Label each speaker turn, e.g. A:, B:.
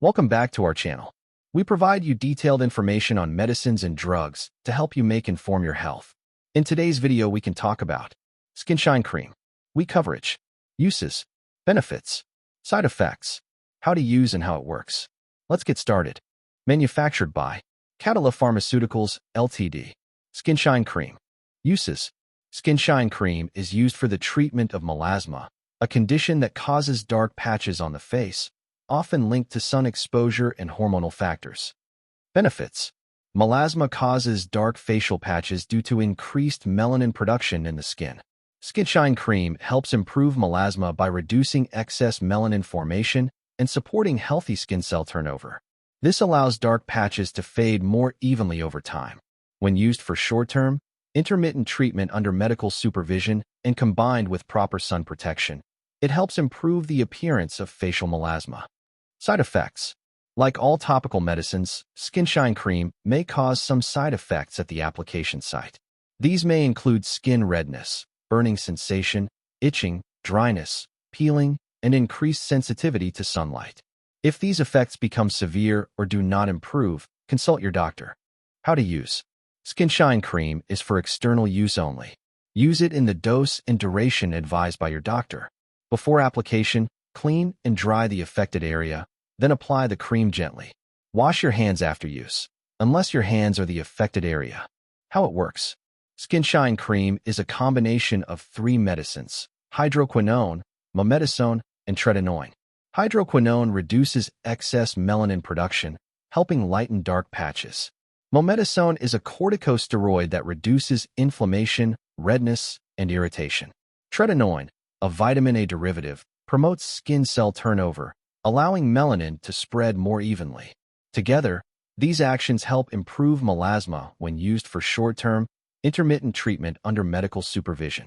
A: Welcome back to our channel. We provide you detailed information on medicines and drugs to help you inform your health. In today's video, we can talk about Skinshine Cream, weak coverage, uses, benefits, side effects, how to use and how it works. Let's get started. Manufactured by Catala Pharmaceuticals, Ltd. Skinshine Cream. Uses. Skinshine Cream is used for the treatment of melasma, a condition that causes dark patches on the face, often linked to sun exposure and hormonal factors. Benefits. Melasma causes dark facial patches due to increased melanin production in the skin. Skinshine Cream helps improve melasma by reducing excess melanin formation and supporting healthy skin cell turnover. This allows dark patches to fade more evenly over time. When used for short-term, intermittent treatment under medical supervision and combined with proper sun protection, it helps improve the appearance of facial melasma. Side effects. Like all topical medicines, Skinshine Cream may cause some side effects at the application site. These may include skin redness, burning sensation, itching, dryness, peeling, and increased sensitivity to sunlight. If these effects become severe or do not improve, consult your doctor. How to use. Skinshine Cream is for external use only. Use it in the dose and duration advised by your doctor. Before application, clean and dry the affected area, then apply the cream gently. Wash your hands after use, unless your hands are the affected area. How it works. Skinshine Cream is a combination of 3 medicines: hydroquinone, mometasone, and tretinoin. Hydroquinone reduces excess melanin production, helping lighten dark patches. Mometasone is a corticosteroid that reduces inflammation, redness, and irritation. Tretinoin, a vitamin A derivative, promotes skin cell turnover, allowing melanin to spread more evenly. Together, these actions help improve melasma when used for short-term, intermittent treatment under medical supervision.